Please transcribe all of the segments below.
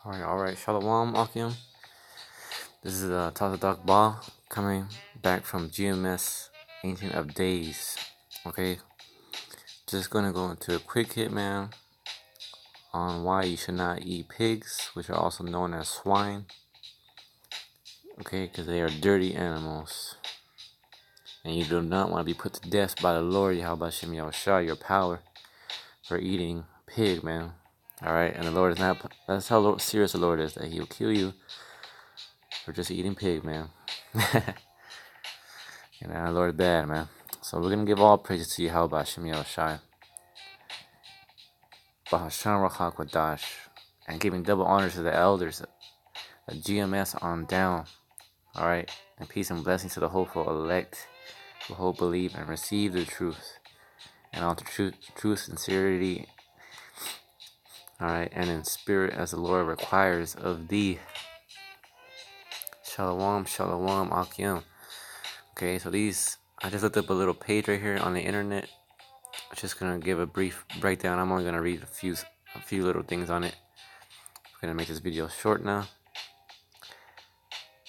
Alright, Shalom, ACHYAM. This is Tata Ba coming back from GMS Ancient of Days. Okay, just gonna go into a quick hit, man, on why you should not eat pigs, which are also known as swine. Okay, because they are dirty animals. And you do not want to be put to death by the Lord, YAHAWASHI, your power, for eating pig, man. Alright, and the Lord is not, that's how serious the Lord is, that He will kill you for just eating pig, man. You know, the Lord is bad, man. So we're gonna give all praises to YAHAWASHI, BAHASHAM, QADASH, and giving double honor to the elders, the GMS on down. Alright, and peace and blessings to the hopeful elect who hope, believe, and receive the truth, and all the truth, sincerity, alright, and in spirit as the Lord requires of thee. Shalom, Shalom, ACHYAM. Okay, so these, I just looked up a little page right here on the internet. I'm just gonna give a brief breakdown. I'm only gonna read a few little things on it. I'm gonna make this video short now,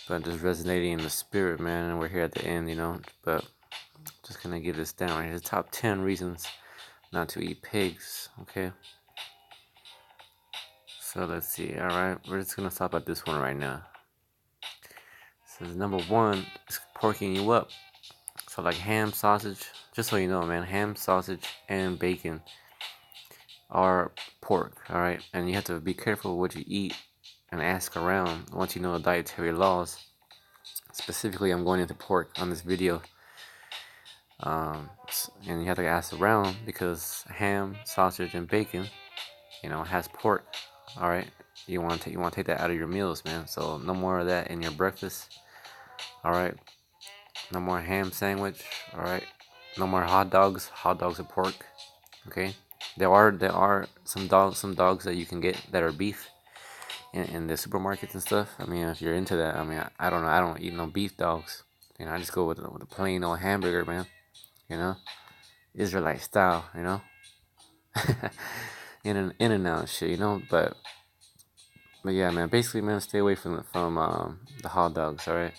but just resonating in the spirit, man. And we're here at the end, you know. But just gonna give this down right here. The top 10 reasons not to eat pigs. Okay. So let's see. All right, we're just gonna stop at this one right now. So number 1 is porking you up. So like ham, sausage. Just so you know, man, ham, sausage, and bacon are pork. All right, and you have to be careful what you eat and ask around once you know the dietary laws. Specifically, I'm going into pork on this video. And you have to ask around because ham, sausage, and bacon, you know, has pork. All right, you want to take that out of your meals, man. So no more of that in your breakfast. All right, no more ham sandwich. All right, no more hot dogs. Hot dogs are pork. Okay, there are some dogs that you can get that are beef in the supermarkets and stuff. I mean, if you're into that, I mean, I don't know. I don't eat no beef dogs. You know, I just go with a plain old hamburger, man. You know, Israelite style. You know, in and out shit. You know, but yeah, man. Basically, man, stay away from the hot dogs. All right,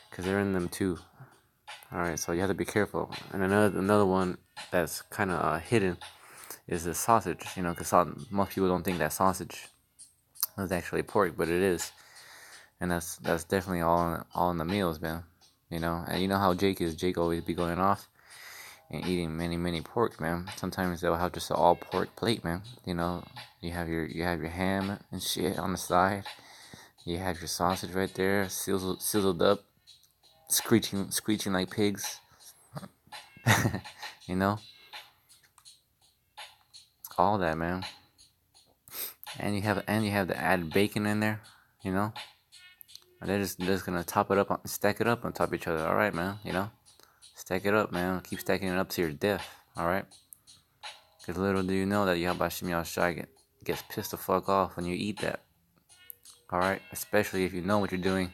because they're in them too. All right, so you have to be careful. And another one that's kind of hidden is the sausage. You know, because most people don't think that sausage is actually pork, but it is. And that's definitely all in the meals, man. You know, and you know how Jake is. Jake always be going off and eating many pork, man. Sometimes they'll have just an all pork plate, man. You know, you have your ham and shit on the side. You have your sausage right there, sizzled up, screeching like pigs. You know, all that, man. And you have the added bacon in there. You know. And they're just gonna top it up, stack it up on top of each other. All right, man. You know, stack it up, man. Keep stacking it up to your death. All right. Because little do you know that YAHAWASHI gets pissed the fuck off when you eat that. All right. Especially if you know what you're doing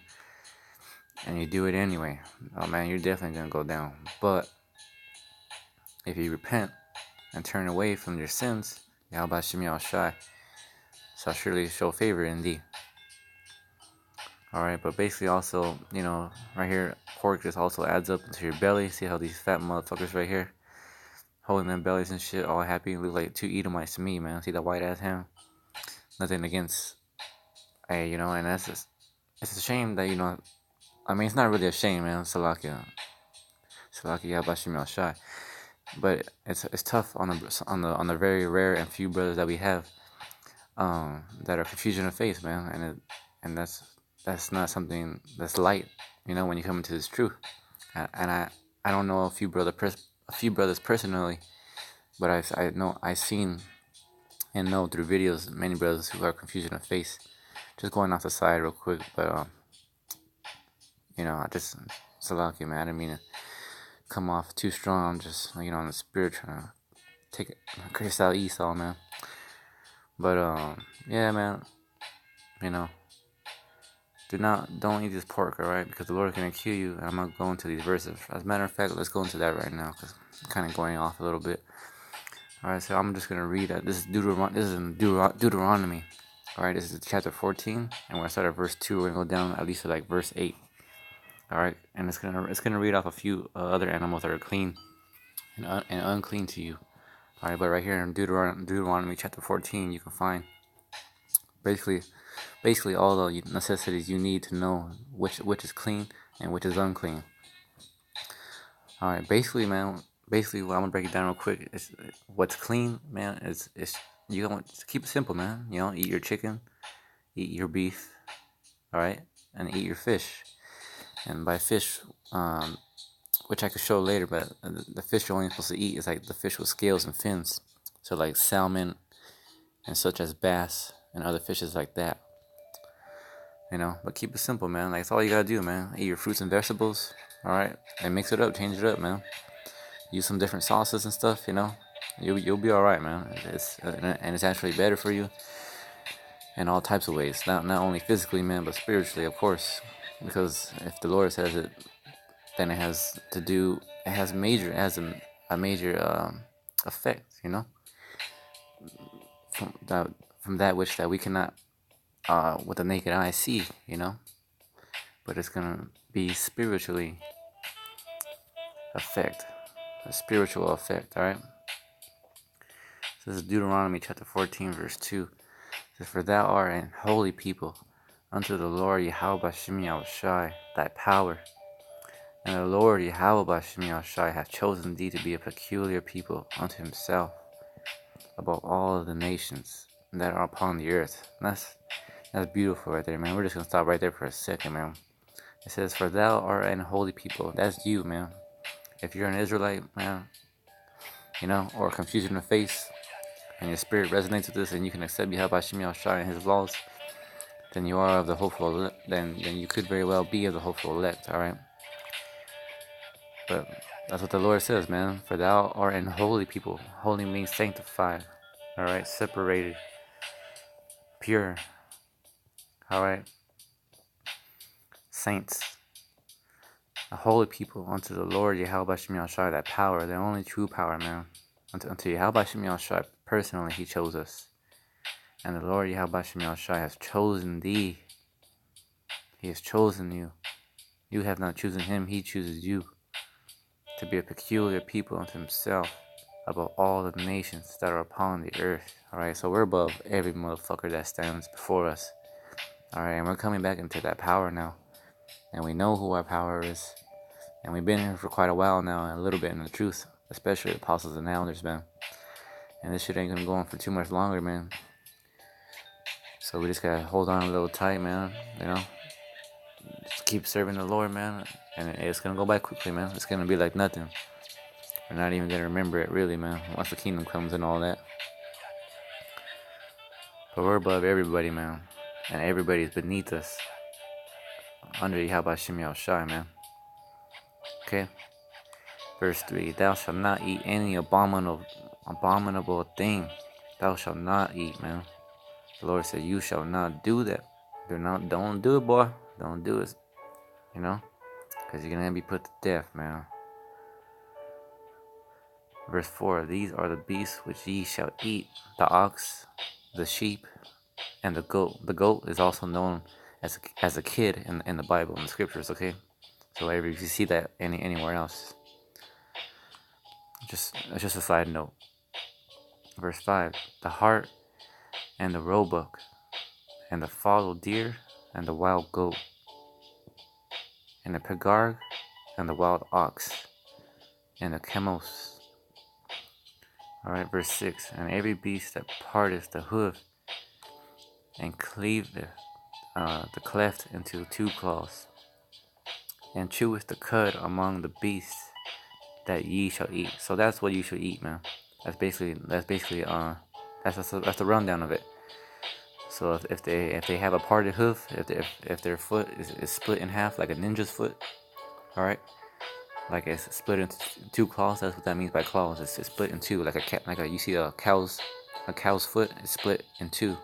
and you do it anyway. Oh man, you're definitely gonna go down. But if you repent and turn away from your sins, YAHAWASHI shall surely show favor in thee. Alright, but basically also, you know, right here, pork just also adds up into your belly. See how these fat motherfuckers right here, holding them bellies and shit, all happy, look like 2 Edomites to me, man. See that white ass ham? Nothing against, hey, you know, and that's just, it's a shame that, you know, I mean, it's not really a shame, man. Salakia YAHAWASHI. But it's tough on the very rare and few brothers that we have, that are confusion of faith, man, and that's not something that's light, you know, when you come into this truth. And I don't know a few brothers personally, but I've seen and know through videos many brothers who are confusion of faith. Just going off the side real quick, but you know, I just Salaki, man. I didn't mean to come off too strong. I'm just, you know, on the spirit trying to take it, curse out Esau, man. But yeah, man. You know, don't eat this pork, alright? Because the Lord is going to kill you. And I'm going to go into these verses. As a matter of fact, let's go into that right now. Because I'm kind of going off a little bit. Alright, so I'm just going to read that. This is in Deuteronomy. Alright, this is chapter 14, and we're gonna start at verse 2. We're gonna go down at least to like verse 8. Alright, and it's gonna read off a few other animals that are clean and unclean to you. Alright, but right here in Deuteronomy chapter 14, you can find basically all the necessities you need to know which is clean and which is unclean. Alright, basically, man, what I'm gonna break it down real quick is what's clean, man, is you don't keep it simple, man. You know, eat your chicken, eat your beef, alright, and eat your fish. And by fish, which I could show later, but the fish you're only supposed to eat is like the fish with scales and fins. So like salmon and such as bass and other fishes like that. You know, but keep it simple, man. Like, that's all you gotta do, man. Eat your fruits and vegetables, alright, and mix it up, change it up, man. Use some different sauces and stuff, you know. You'll be alright, man. It's actually better for you in all types of ways. Not only physically, man, but spiritually, of course. Because if the Lord says it, then it has a major effect, you know, from that which that we cannot with the naked eye see, you know, but it's gonna be spiritually a spiritual effect. All right. So this is Deuteronomy chapter 14, verse 2. It says, "For thou art an holy people unto the Lord YAHAWASHI, thy power. And the Lord YAHAWASHI hath chosen thee to be a peculiar people unto himself above all of the nations that are upon the earth." And that's beautiful right there, man. We're just gonna stop right there for a second, man. It says, "For thou art an holy people." That's you, man. If you're an Israelite, man, you know, or confusion of face, and your spirit resonates with this, and you can accept YAHAWASHI and his laws, then you are of the hopeful. Then you could very well be of the hopeful elect. All right. But that's what the Lord says, man. "For thou art an holy people." Holy means sanctified. All right, separated, pure. All right, saints, a holy people unto the Lord YAHAWASHI, that power, the only true power, man. Unto YAHAWASHI personally, he chose us. And the Lord YAHAWASHI has chosen thee. He has chosen you. You have not chosen him, he chooses you to be a peculiar people unto himself above all the nations that are upon the earth. Alright, so we're above every motherfucker that stands before us. Alright, and we're coming back into that power now. And we know who our power is. And we've been here for quite a while now, and a little bit in the truth, especially apostles and elders, man. And this shit ain't gonna go on for too much longer, man. So we just gotta hold on a little tight, man. You know, just keep serving the Lord, man. And it's gonna go by quickly, man. It's gonna be like nothing. We're not even gonna remember it, really, man. Once the kingdom comes and all that. But we're above everybody, man. And everybody's beneath us. Under YAHAWASHI, man. Okay? Verse 3. "Thou shalt not eat any abominable thing. Thou shalt not eat," man. The Lord said, "You shall not do that. Don't do it, boy. Don't do it. You know? Because you're gonna be put to death, man." Verse 4. "These are the beasts which ye shall eat: the ox, the sheep, and the goat." The goat is also known as a kid in the Bible, in the scriptures, okay? So if you see that anywhere else, it's just a side note. Verse 5. "The hart and the roebuck, and the fallow deer, and the wild goat, and the pegarg, and the wild ox, and the chamos." Alright, verse 6. "And every beast that parteth the hoof, and cleaveth the cleft into two claws, and cheweth the cud among the beasts that ye shall eat." So that's what you should eat, man. That's basically that's the rundown of it. So if they have a parted hoof, if their foot is split in half like a ninja's foot, all right, like it's split into two claws. That's what that means by claws. It's split in two, you see a cow's foot is split in two.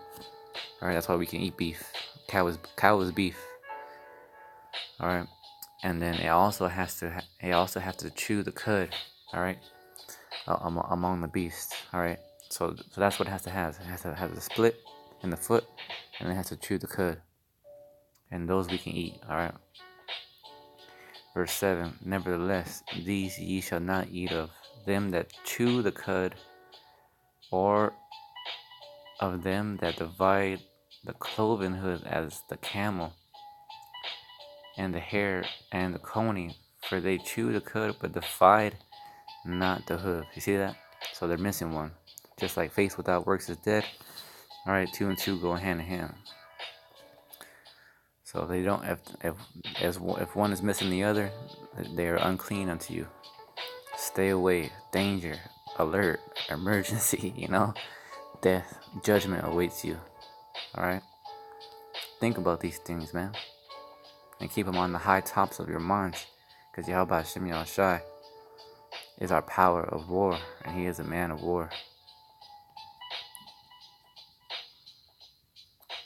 All right, that's why we can eat beef. Cow is beef. All right, and then it also has to chew the cud. All right, among the beasts. All right, so that's what it has to have. It has to have a split and the foot, and it has to chew the cud. And those we can eat, alright? Verse 7, nevertheless, these ye shall not eat of them that chew the cud, or of them that divide the cloven hoof as the camel, and the hare, and the coney, for they chew the cud, but divide not the hoof. You see that? So they're missing one. Just like faith without works is dead. Alright, 2 and 2 go hand in hand. So they don't, if one is missing the other, they are unclean unto you. Stay away, danger, alert, emergency, you know, death, judgment awaits you. Alright? Think about these things, man. And keep them on the high tops of your minds. Because YAHAWASHI is our power of war, and he is a man of war.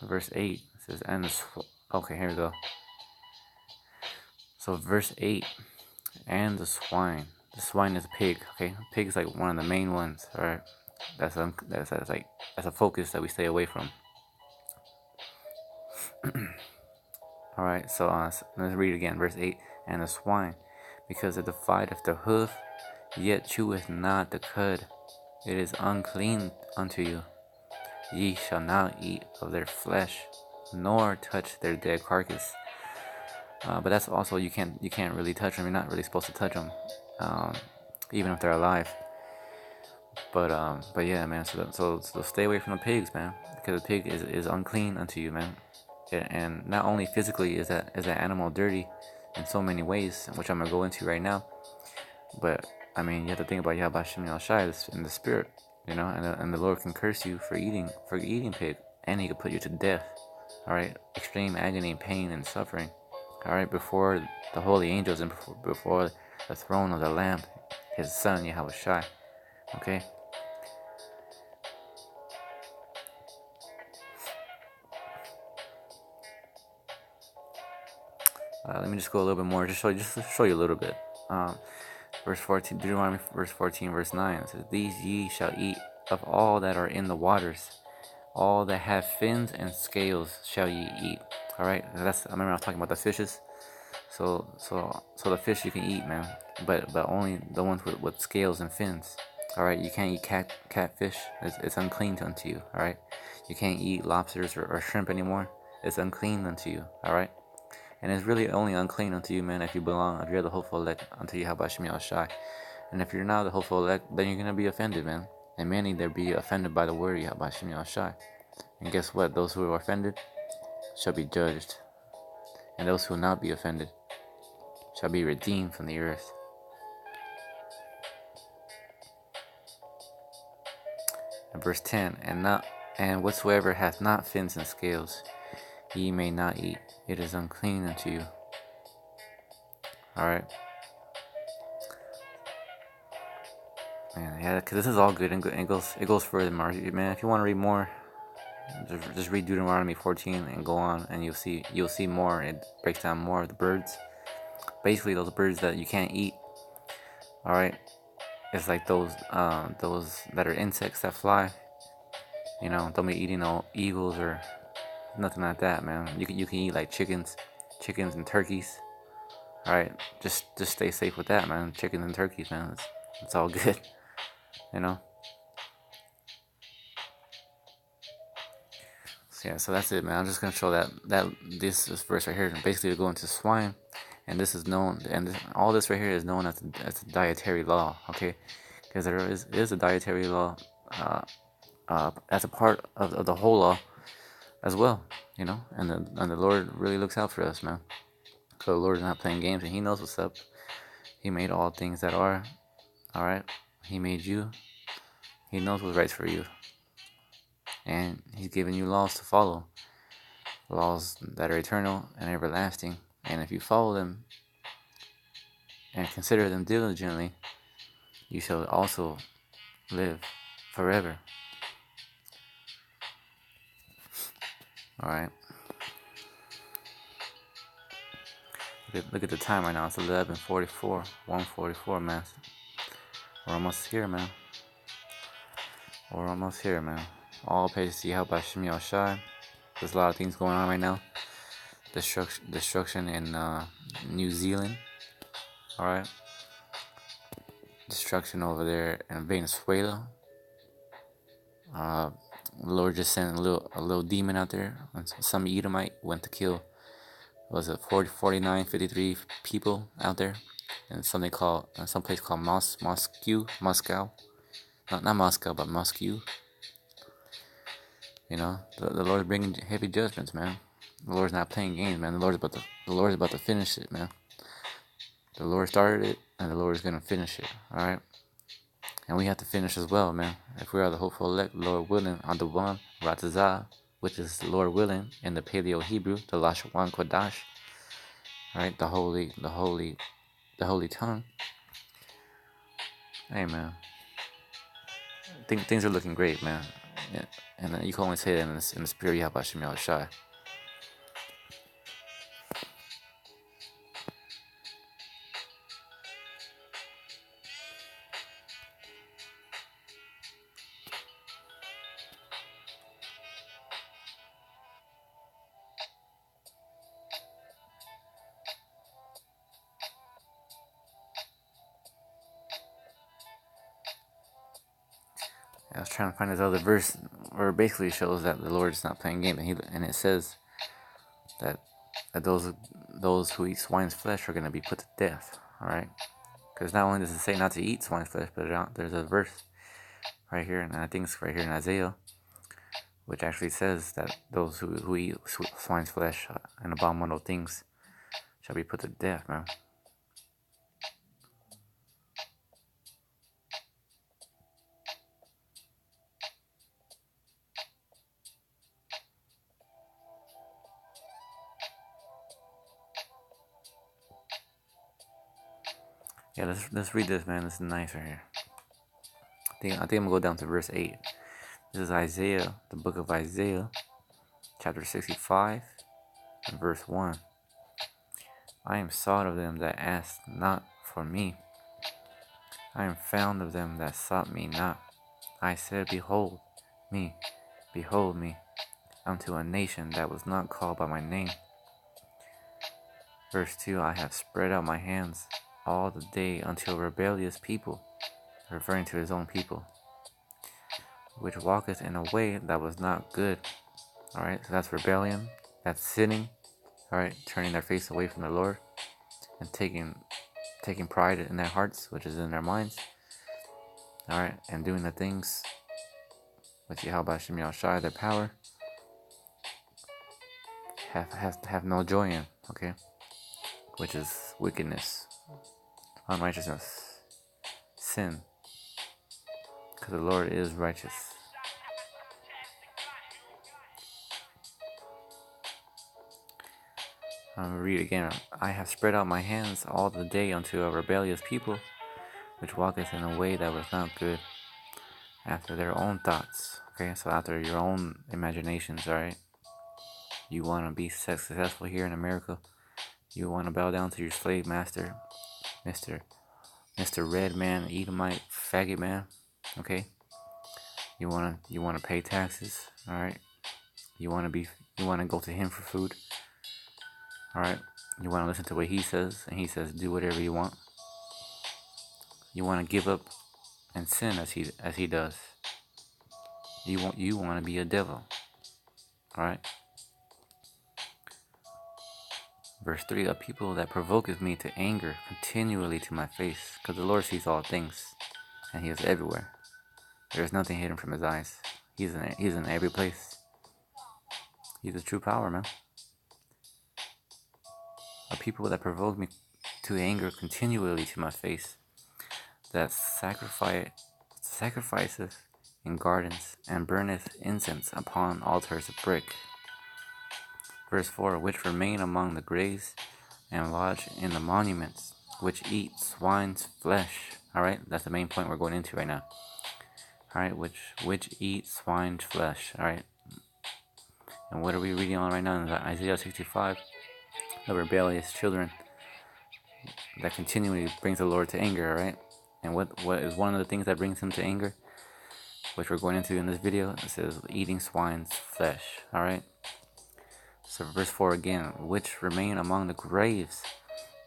Verse 8 says, and okay, here we go. So verse 8, and the swine. The swine is a pig, okay? Pig is like one of the main ones, alright? That's a focus that we stay away from. Alright, so let's read again, verse 8. And the swine, because it divideth the hoof, yet cheweth not the cud, it is unclean unto you. Ye shall not eat of their flesh, nor touch their dead carcass. But that's also, you can't really touch them. You're not really supposed to touch them, even if they're alive. But yeah, man. So stay away from the pigs, man, because the pig is unclean unto you, man. And not only physically is that animal dirty in so many ways, which I'm gonna go into right now, but I mean, you have to think about YAHAWASHI in the spirit, you know, and the Lord can curse you for eating pig, and he could put you to death. All right, extreme agony, pain, and suffering. All right, before the holy angels and before the throne of the Lamb, his son YAHAWASHI. Okay. Let me just go a little bit more, just to show you a little bit. Verse 14, Deuteronomy verse 14, verse 9 it says, these ye shall eat of all that are in the waters, all that have fins and scales shall ye eat. All right, I remember I was talking about the fishes. So the fish you can eat, man, but only the ones with scales and fins. All right, you can't eat catfish. It's unclean unto you. All right, you can't eat lobsters or shrimp anymore. It's unclean unto you. All right. And it's really only unclean unto you, man, if you're the hopeful elect unto YAHAWASHI. And if you're not the hopeful elect, then you're going to be offended, man. And many there be offended by the word YAHAWASHI. And guess what? Those who are offended shall be judged. And those who will not be offended shall be redeemed from the earth. And verse 10, and whatsoever hath not fins and scales, ye may not eat. It is unclean unto you. Alright. Man, yeah, because this is all good, and it goes further, man. If you want to read more, just read Deuteronomy 14 and go on, and you'll see more. It breaks down more of the birds. Basically, those birds that you can't eat. Alright. It's like those that are insects that fly. You know, don't be eating no eagles or nothing like that, man. You can eat like chickens and turkeys. All right, just stay safe with that, man. Chickens and turkeys, man. It's all good, you know. So yeah, so that's it, man. I'm just gonna show that this verse right here is basically to go into swine, and this is known, and all this right here is known as a dietary law, okay? Because there is a dietary law as a part of the whole law as well, you know. And the Lord really looks out for us, man. So the Lord is not playing games, and he knows what's up. He made all things that are. All right, he made you. He knows what's right for you, and he's given you laws to follow, laws that are eternal and everlasting. And if you follow them and consider them diligently, you shall also live forever. All right. Look at the time right now. It's 11:44, 1:44, man. We're almost here, man. All praise to YAHAWASHI. There's a lot of things going on right now. Destruction in New Zealand. Alright. Destruction over there in Venezuela. The Lord just sent a little demon out there. Some Edomite went to kill, was it 49, 53 people out there, and some place called Moscow. Not Moscow, but Moscow. You know, the Lord's bringing heavy judgments, man. The Lord's not playing games, man. The Lord's about to finish it, man. The Lord started it, and the Lord is gonna finish it. All right, and we have to finish as well, man. If we are the hopeful elect, Lord willing, on the one RAWCHAA, which is Lord willing in the Paleo Hebrew, the Lashon QADASH. All right, the holy tongue. Hey, man. Things are looking great, man. Yeah. And you can only say that in the spirit of YAHAWASHI. I was trying to find this other verse where it basically shows that the Lord is not playing games, and it says that those who eat swine's flesh are going to be put to death. All right, because not only does it say not to eat swine's flesh, but there's a verse right here, and I think it's right here in Isaiah, which actually says that those who eat swine's flesh and abominable things shall be put to death, man. Yeah, let's read this, man. This is nice right here. I think I'm gonna go down to verse 8. This is Isaiah, the book of Isaiah, chapter 65, and verse 1. I am sought of them that asked not for me. I am found of them that sought me not. I said, behold me, unto a nation that was not called by my name. Verse 2, I have spread out my hands all the day unto a rebellious people, referring to his own people, which walketh in a way that was not good. Alright, so that's rebellion, that's sinning, alright, turning their face away from the Lord, and taking pride in their hearts, which is in their minds, alright, and doing the things which YAHAWASHI, their power, have no joy in, okay, which is wickedness, unrighteousness, sin, because the Lord is righteous. I'm going to read again. I have spread out my hands all the day unto a rebellious people, which walketh in a way that was not good, after their own thoughts. Okay, so after your own imaginations, alright? You want to be successful here in America. You want to bow down to your slave master, Mr. Red Man, Edomite, faggot man. Okay? You wanna pay taxes, alright? You wanna go to him for food. Alright? You wanna listen to what he says, and he says do whatever you want. You wanna give up and sin as he does. You wanna be a devil. Alright? Verse 3, a people that provoketh me to anger continually to my face, because the Lord sees all things, and he is everywhere. There is nothing hidden from his eyes. He's in every place. He's the true power, man. A people that provoke me to anger continually to my face, that sacrificeth in gardens, and burneth incense upon altars of brick. Verse 4, which remain among the graves, and lodge in the monuments, which eat swine's flesh. Alright, that's the main point we're going into right now. Alright, which eat swine's flesh. Alright. And what are we reading on right now? In Isaiah 65. The rebellious children that continually brings the Lord to anger, alright? And what is one of the things that brings him to anger? which we're going into in this video. It says eating swine's flesh. Alright. So verse 4 again, which remain among the graves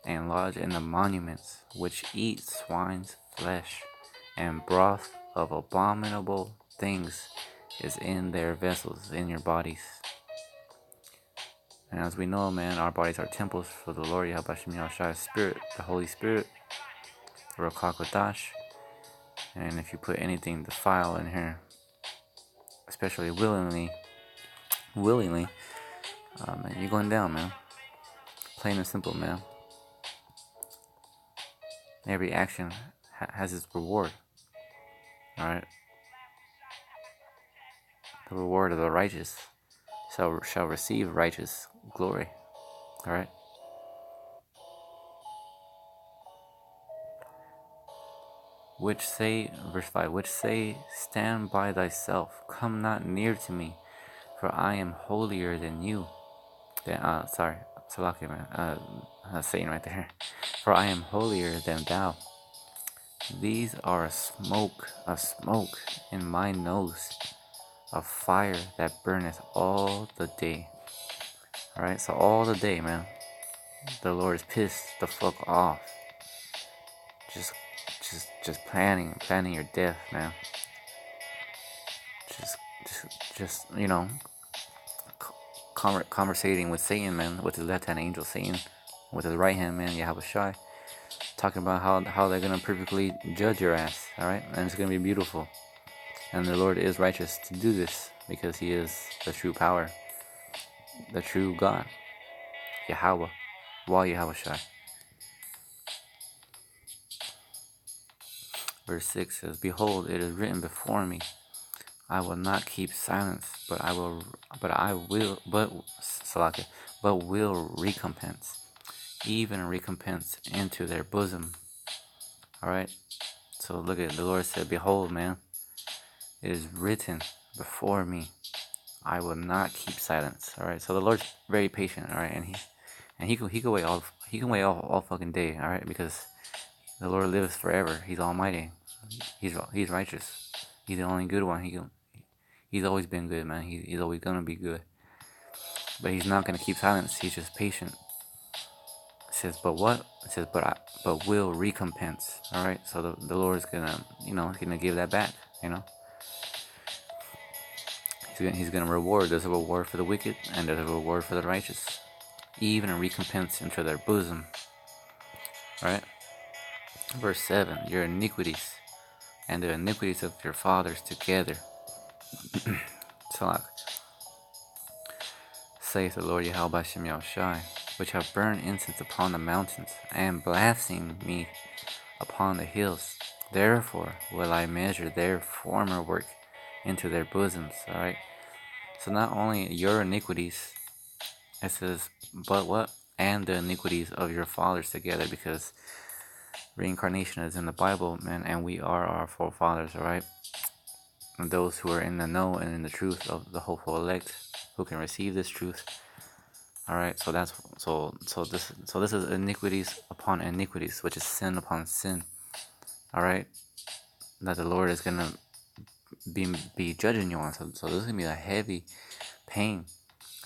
and lodge in the monuments, which eat swine's flesh, and broth of abominable things is in their vessels, in your bodies. And as we know, man, our bodies are temples for the Lord YAHAWASHI Spirit, the Holy Spirit, the RAWCHAA QADASH. And if you put anything defile in here, especially willingly, man, you're going down, man. Plain and simple, man. Every action has its reward. Alright? The reward of the righteous shall receive righteous glory. Alright? Which say, verse 5, which say, stand by thyself, come not near to me, for I am holier than you. Sorry, Salaki, man. Satan right there. For I am holier than thou. These are a smoke in my nose, a fire that burneth all the day. Alright, so all the day, man, the Lord is pissed the fuck off. Just planning your death, man. Just you know, conversating with Satan, man, with his left hand angel Satan, with his right hand man YAHAWASHI, talking about how they're gonna perfectly judge your ass. Alright, and it's gonna be beautiful. And the Lord is righteous to do this because He is the true power, the true God, Yahawah, YAHAWASHI. Verse 6 says, behold, it is written before me, I will not keep silence, but will recompense, even recompense into their bosom. Alright, so look at it. The Lord said, behold, man, it is written before me, I will not keep silence. Alright, so the Lord's very patient. Alright, and he can wait all fucking day. Alright, because the Lord lives forever. He's almighty. He's righteous. He's the only good one. He's always been good, man. He's always gonna be good. But He's not gonna keep silence. He's just patient. It says, but what? It says, but will recompense. Alright, so the Lord is gonna, gonna give that back, He's gonna reward. There's a reward for the wicked, and there's a reward for the righteous. Even a recompense into their bosom. Alright? Verse 7, your iniquities and the iniquities of your fathers together. Salak. Saith the Lord YAHAWASHI, which have burned incense upon the mountains, and blasphemed me upon the hills. Therefore will I measure their former work into their bosoms. Alright? So not only your iniquities, it says, but what? And the iniquities of your fathers together, because reincarnation is in the Bible, man, and we are our forefathers, alright? And those who are in the know and in the truth of the hopeful elect, who can receive this truth. Alright, so this is iniquities upon iniquities, which is sin upon sin. Alright? That the Lord is gonna be judging you on. So this is gonna be a heavy pain.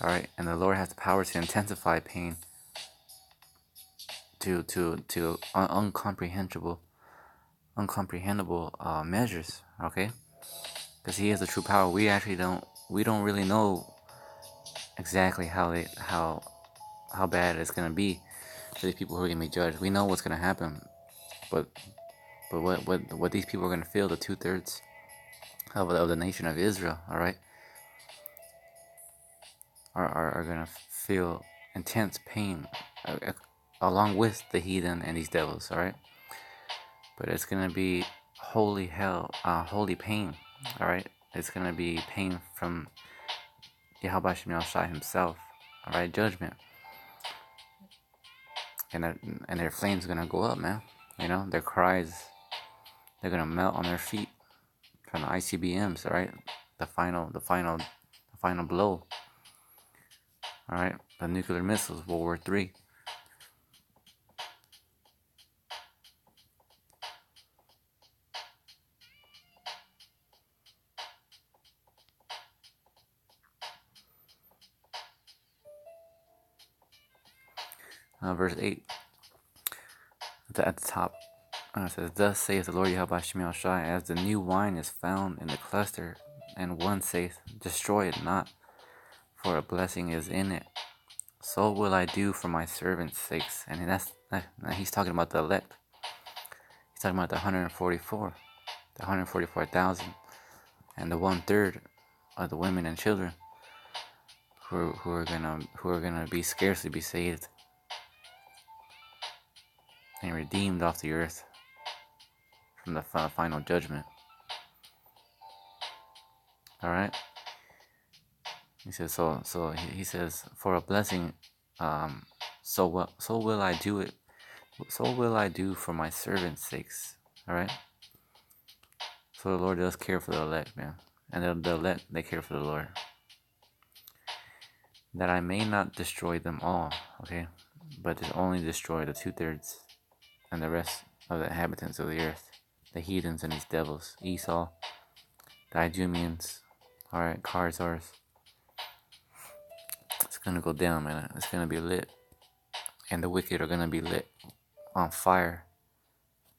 Alright, and the Lord has the power to intensify pain to uncomprehendable measures, okay? Because He is the true power. We don't really know exactly how bad it's gonna be for these people who are gonna be judged. We know what's gonna happen, but what these people are gonna feel, the 2/3 of the nation of Israel, all right, are gonna feel intense pain, along with the heathen and these devils, all right. But it's gonna be holy hell, holy pain, all right. It's gonna be pain from YAHAWASHI Himself, all right. Judgment, and their flames gonna go up, man. Their cries, they're gonna melt on their feet from the ICBMs, all right. The final blow, all right. The nuclear missiles, World War III. verse 8 at the top. It says, "Thus saith the Lord YAHAWASHI, as the new wine is found in the cluster, and one saith, Destroy it not, for a blessing is in it. So will I do for my servants' sakes." And he's talking about the elect. He's talking about the 144,000, and the 1/3 of the women and children who are gonna be scarcely be saved and redeemed off the earth from the final judgment. All right. He says so. He says, for a blessing, so will I do it. So will I do for my servants' sakes. All right. So the Lord does care for the elect, man, and the elect, they care for the Lord. That I may not destroy them all, okay, but just only destroy the 2/3 and the rest of the inhabitants of the earth, the heathens and these devils, Esau, the Idumeans, all right, Khazars. It's gonna go down, man. It's gonna be lit, and the wicked are gonna be lit on fire,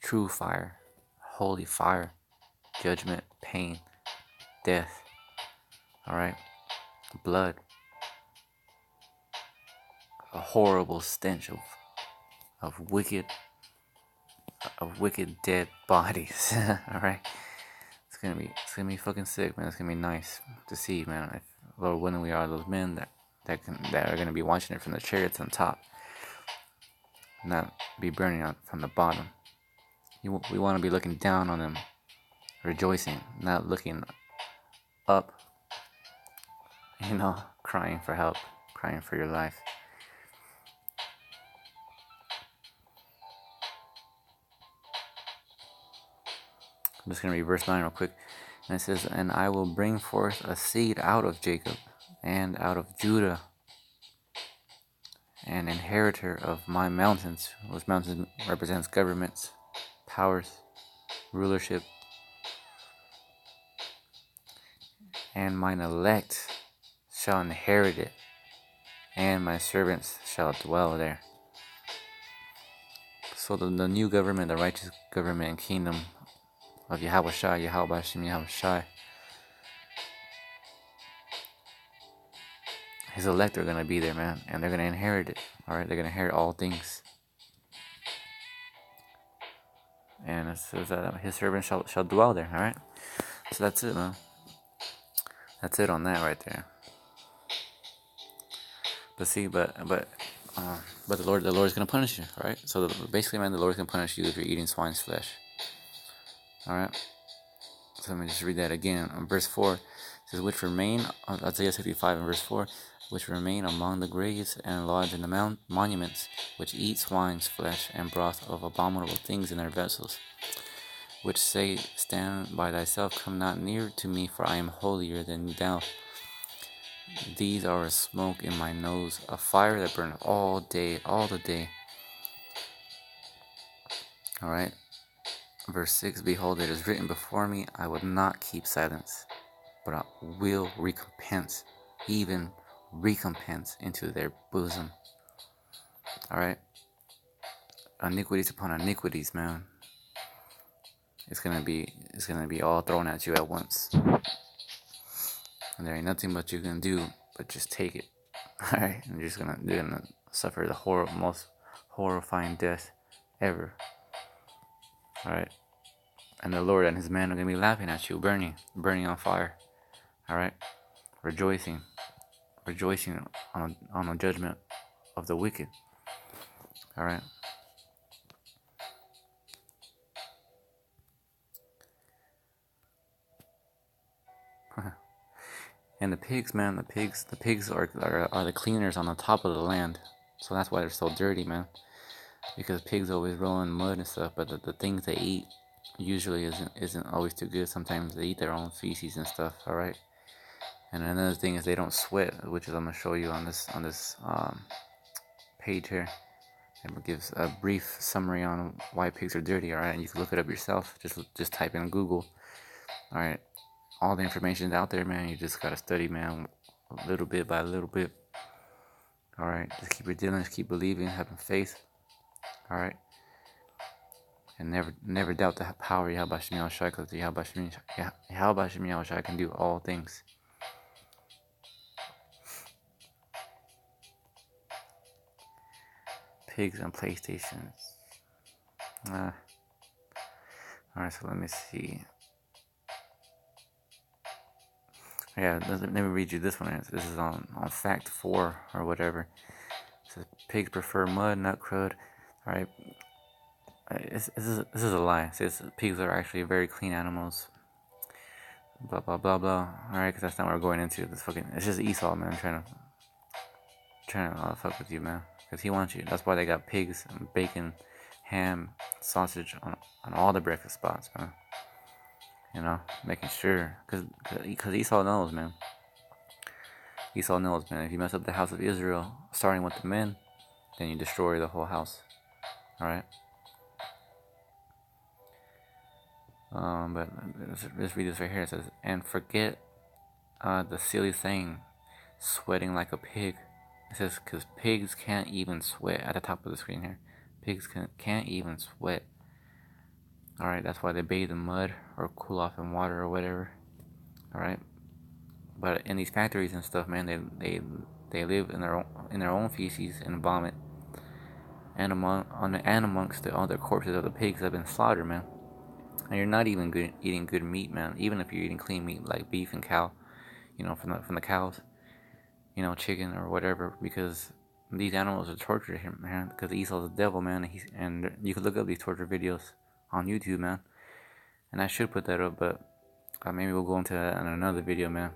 true fire, holy fire, judgment, pain, death. All right, blood, a horrible stench of wicked dead bodies. All right, it's gonna be fucking sick, man. It's gonna be nice to see, man. If Lord willing, we are those men that are gonna be watching it from the chariots on top, not be burning out from the bottom. We want to be looking down on them, rejoicing, not looking up, crying for help, crying for your life. I'm just going to read verse 9 real quick. And it says, "And I will bring forth a seed out of Jacob and out of Judah, an inheritor of my mountains." Those mountains represents governments, powers, rulership. "And mine elect shall inherit it, and my servants shall dwell there." So the new government, the righteous government and kingdom of YAHAWASHI, YAHAWASHI, his elect are going to be there, man, and they're going to inherit it. All right, they're going to inherit all things. And it says that his servants shall dwell there. All right, so that's it, man. That's it on that right there. But see, but the Lord's gonna punish you. All right. So basically, man, the Lord's gonna punish you if you're eating swine's flesh. All right. So let me just read that again. Verse 4 says, "Which remain," Isaiah 55 and verse 4, "which remain among the graves and lodge in the monuments, which eat swine's flesh and broth of abominable things in their vessels, which say, Stand by thyself, come not near to me, for I am holier than thou. These are a smoke in my nose, a fire that burns all the day." All right. Verse 6, "Behold, it is written before me, I will not keep silence, but I will recompense, even recompense into their bosom." All right. Iniquities upon iniquities, man. It's gonna be all thrown at you at once, and there ain't nothing but you can do but just take it. All right, and you're gonna suffer the most horrifying death ever. All right, and the Lord and His men are gonna be laughing at you, burning on fire. All right, rejoicing on the judgment of the wicked. All right. And the pigs, man, the pigs are the cleaners on the top of the land. So that's why they're so dirty, man. Because pigs always roll in mud and stuff, but the things they eat usually isn't always too good. Sometimes they eat their own feces and stuff. All right. And another thing is they don't sweat, which is I'm gonna show you on this page here. It gives a brief summary on why pigs are dirty. All right, and you can look it up yourself. Just type in Google. All right. All the information is out there, man. You just gotta study, man, little bit by little bit. Alright, just keep your dealings, keep believing, having faith. Alright. And never doubt the power of YAHAWASHI, because YAHAWASHI can do all things. Pigs and PlayStations. Alright, so let me see. Yeah, let me read you this one. This is on fact 4 or whatever. It says pigs prefer mud, not crud. Alright. This is a lie. It says pigs are actually very clean animals. Blah blah blah blah. Alright, because that's not what we're going into. It's just Esau, man, trying to fuck with you, man, because he wants you. That's why they got pigs and bacon, ham, sausage on all the breakfast spots, man. You know, making sure, because Esau knows, man. Esau knows, man. If you mess up the house of Israel, starting with the men, then you destroy the whole house. All right. But let's read this right here. It says, and forget the silly saying, sweating like a pig. It says, because pigs can't even sweat. At the top of the screen here, pigs can't even sweat. Alright, that's why they bathe in mud or cool off in water or whatever. Alright, but in these factories and stuff, man, they live in their own feces and vomit, and amongst the other corpses of the pigs that have been slaughtered, man. And you're not even eating good meat, man. Even if you're eating clean meat like beef and cow, you know, from the cows, you know, chicken or whatever, because these animals are tortured him, man. Because Esau's the devil, man. And you can look up these torture videos on YouTube, man. And I should put that up, but maybe we'll go into that in another video, man.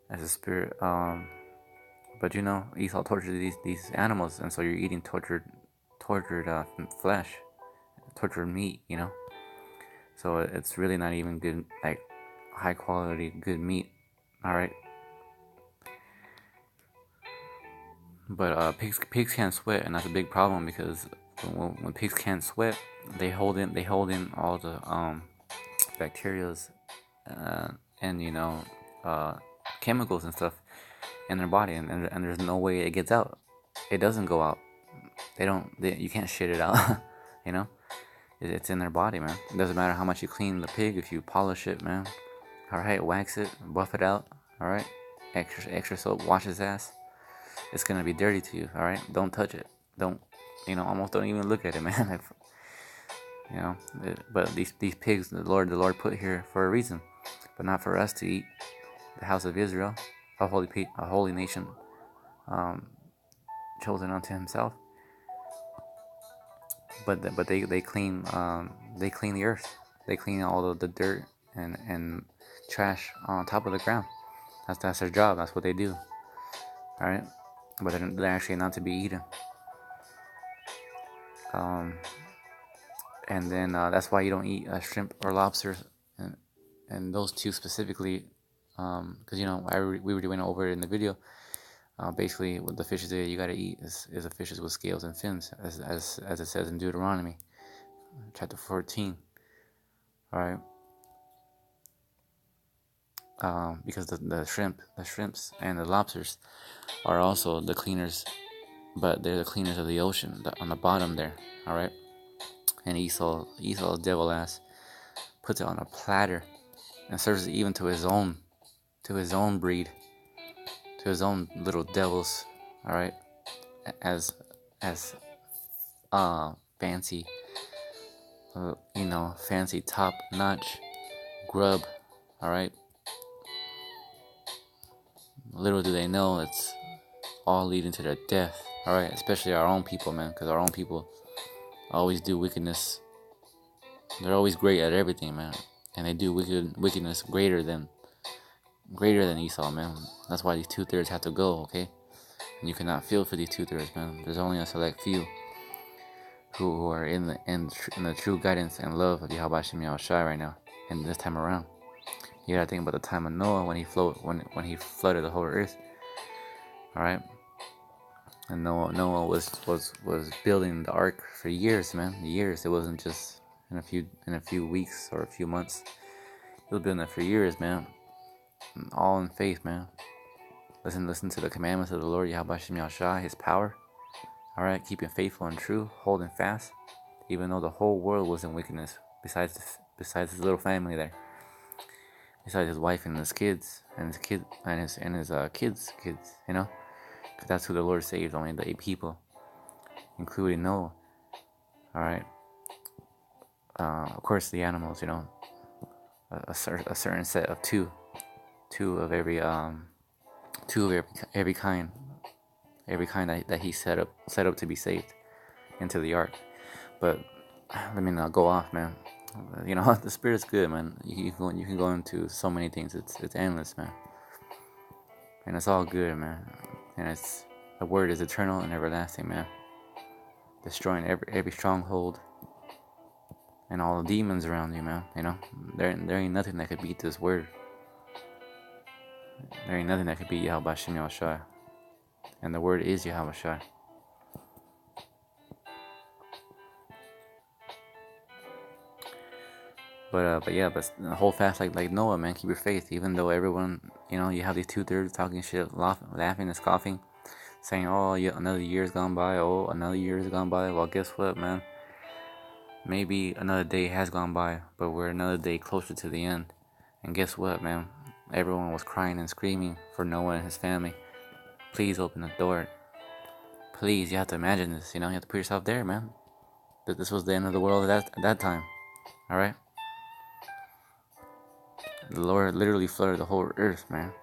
As a spirit, but you know, Esau tortured these animals, and so you're eating tortured flesh, tortured meat, you know. So it's really not even good, like high quality good meat. All right. But pigs can't sweat, and that's a big problem, because when pigs can't sweat, they hold in all the bacterias and you know chemicals and stuff in their body, and there's no way it gets out. It doesn't go out. You can't shit it out. You know, it's in their body, man. It doesn't matter how much you clean the pig. If you polish it, man, all right, wax it, buff it out, all right, extra soap, wash his ass, it's gonna be dirty to you. All right, don't touch it. Don't, you know, almost don't even look at it, man. You know, but these pigs, the Lord put here for a reason, but not for us to eat. The house of Israel, a holy nation, chosen unto Himself. But they clean the earth. They clean all of the dirt and trash on top of the ground. That's their job. That's what they do. All right, but they're actually not to be eaten. And then that's why you don't eat shrimp or lobsters, and those two specifically, because you know we were doing over it in the video. Basically, what the fishes that you gotta eat is the fishes with scales and fins, as it says in Deuteronomy, chapter 14. All right. Because the shrimps and the lobsters are also the cleaners, but they're the cleaners of the ocean, on the bottom there. All right. And Esau's devil ass puts it on a platter and serves it even to his own breed, to his own little devils. All right, as fancy, you know, fancy top notch grub. All right. Little do they know it's all leading to their death. All right, especially our own people, man, because our own people always do wickedness. They're always great at everything, man, and they do wickedness greater than Esau, man. That's why these 2/3 have to go, okay? And you cannot feel for these 2/3, man. There's only a select few who are in the true guidance and love of YAHAWASHI right now, and this time around. You gotta think about the time of Noah when he flooded the whole earth. All right, and Noah was building the ark for years, man. Years. It wasn't just in a few weeks or a few months. He was building it for years, man. All in faith, man. Listen to the commandments of the Lord YAHAWASHI, His power. Alright, keeping faithful and true, holding fast, even though the whole world was in wickedness, besides his little family there. Besides his wife and his kids, and his kids, you know? Because that's who the Lord saved, only the 8 people, including Noah. Alright. Of course, the animals, you know, a certain set of two of every kind that he set up to be saved into the ark. But let me not go off, man. You know, the Spirit's good, man. You can go into so many things. It's endless, man. And it's all good, man. And the word is eternal and everlasting, man. Destroying every stronghold and all the demons around you, man. You know, there ain't nothing that could beat this word. There ain't nothing that could beat YAHAWASHI. And the word is YAHAWASHI. But hold fast like Noah, man. Keep your faith, even though everyone, you know, you have these 2/3 talking shit, laughing and scoffing, saying, "Oh, yeah, another year's gone by. Oh, another year's gone by." Well, guess what, man? Maybe another day has gone by, but we're another day closer to the end. And guess what, man? Everyone was crying and screaming for Noah and his family. Please open the door. Please, you have to imagine this. You know, you have to put yourself there, man. That this was the end of the world at that time. All right. The Lord literally flooded the whole earth, man,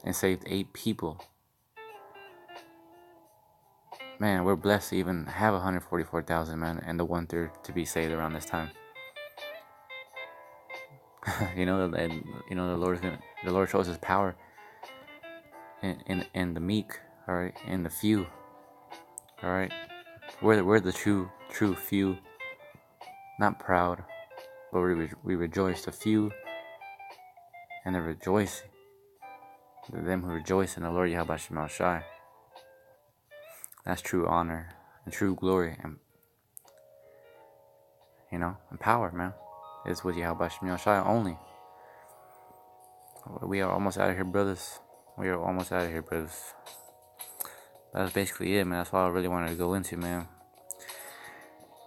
and saved 8 people. Man, we're blessed to even have 144,000, man, and the 1/3 to be saved around this time. You know, the Lord shows His power in the meek, all right, in the few, all right. We're the true few, not proud, but we rejoice. The few and the rejoicing, them who rejoice in the Lord YAHAWASHI. That's true honor and true glory, and you know, and power, man. It's with YAHAWASHI only. We are almost out of here, brothers. That's basically it, man. That's all I really wanted to go into, man.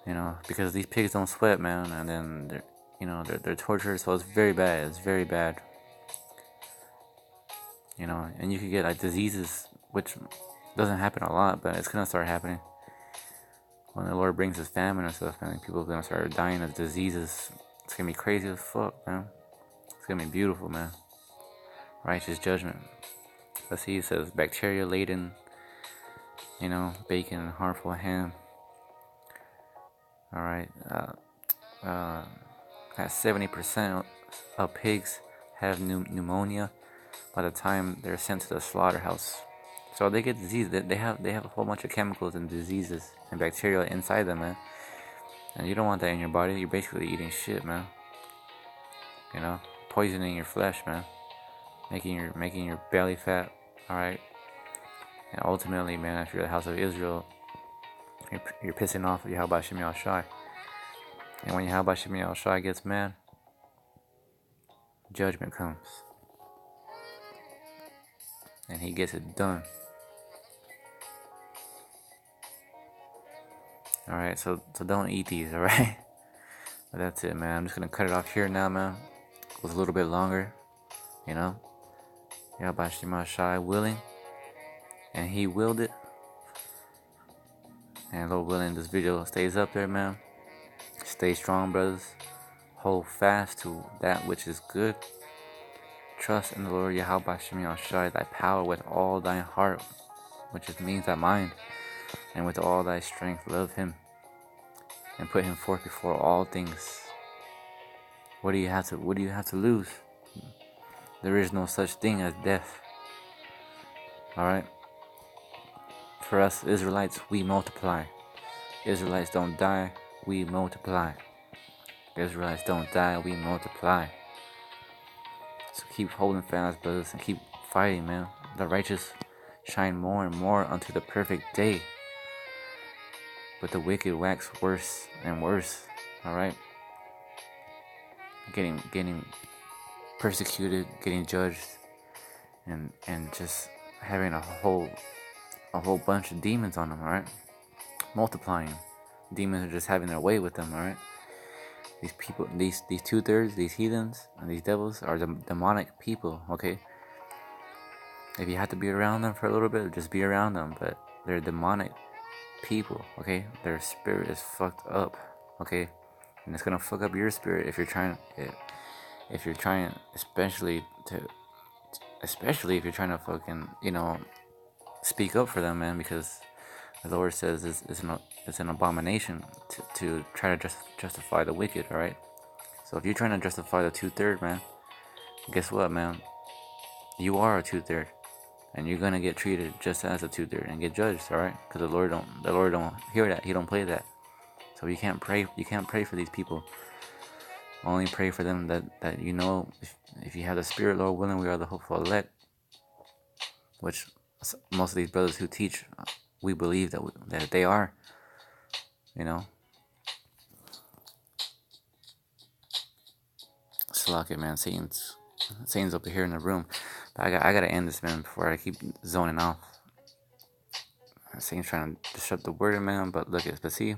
You know, because these pigs don't sweat, man, and then they're tortured, so it's very bad. It's very bad. You know, and you could get like diseases, which doesn't happen a lot, but it's gonna start happening when the Lord brings His famine and stuff, man. People are gonna start dying of diseases. It's gonna be crazy as fuck, man. It's gonna be beautiful, man. Righteous judgment. Let's see, it says bacteria laden, you know, bacon and harmful ham. Alright, at 70% of pigs have pneumonia by the time they're sent to the slaughterhouse. So they get disease. They have a whole bunch of chemicals and diseases and bacteria inside them, man. And you don't want that in your body. You're basically eating shit, man. You know, poisoning your flesh, man. Making your belly fat. All right. And ultimately, man, if you're the house of Israel, you're pissing off YAHAWASHI. And when YAHAWASHI gets mad, judgment comes. And He gets it done. Alright, so don't eat these, alright? But that's it, man. I'm just gonna cut it off here now, man. It was a little bit longer, you know? YAHAWASHI willing. And He willed it. And Lord willing, this video stays up there, man. Stay strong, brothers. Hold fast to that which is good. Trust in the Lord YAHAWASHI, thy power with all thy heart, which means thy mind, and with all thy strength love Him, and put Him forth before all things. What do you have to lose? There is no such thing as death. Alright? For us Israelites, we multiply. Israelites don't die, we multiply. Israelites don't die, we multiply. So keep holding fast, brothers, and keep fighting, man. The righteous shine more and more unto the perfect day. But the wicked wax worse and worse. Alright? Getting persecuted, getting judged, and just having a whole bunch of demons on them, alright? Multiplying. Demons are just having their way with them, alright? These people, these 2/3, these heathens, and these devils are demonic people, okay? If you have to be around them for a little bit, just be around them, but they're demonic people, okay? Their spirit is fucked up, okay? And it's gonna fuck up your spirit if you're trying, especially if you're trying to fucking, speak up for them, man, because the Lord says it's an abomination to try to justify the wicked, alright? So if you're trying to justify the 2/3, man, guess what, man? You are a 2/3, and you're gonna get treated just as a 2/3 and get judged, alright? Because the Lord don't hear that. He don't play that. So you can't pray for these people. Only pray for them that if you have the Spirit, Lord willing, we are the hopeful elect. Which most of these brothers who teach, we believe that they are, Slack it, man. Satan's up here in the room. But I gotta end this, man, before I keep zoning off. Satan's trying to disrupt the word, man. But see,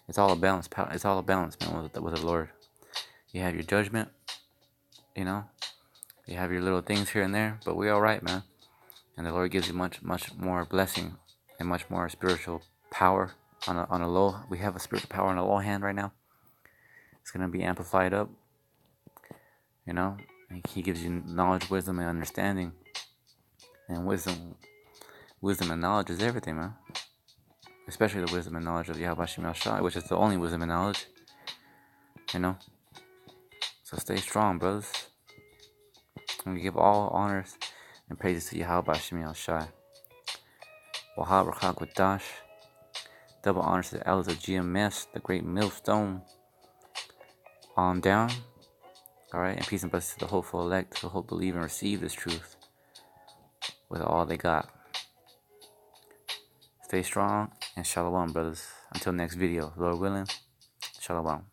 it's all a balance. It's all a balance, man, with the Lord. You have your judgment, you have your little things here and there, but we're all right, man. And the Lord gives you much more blessing and much more spiritual power on a low. We have a spiritual power on a low hand right now. It's gonna be amplified up. He gives you knowledge, wisdom, and understanding. And wisdom and knowledge is everything, man. Especially the wisdom and knowledge of YAHAWASHI, which is the only wisdom and knowledge. So stay strong, brothers. And we give all honors and praises to YAHAWASHI. RAWCHAA QADASH. Double honors to the elders of GMS, the great millstone. On down. Alright, and peace and blessings to the hopeful elect who hope, believe, and receive this truth with all they got. Stay strong and shalom, brothers. Until next video, Lord willing, shalom.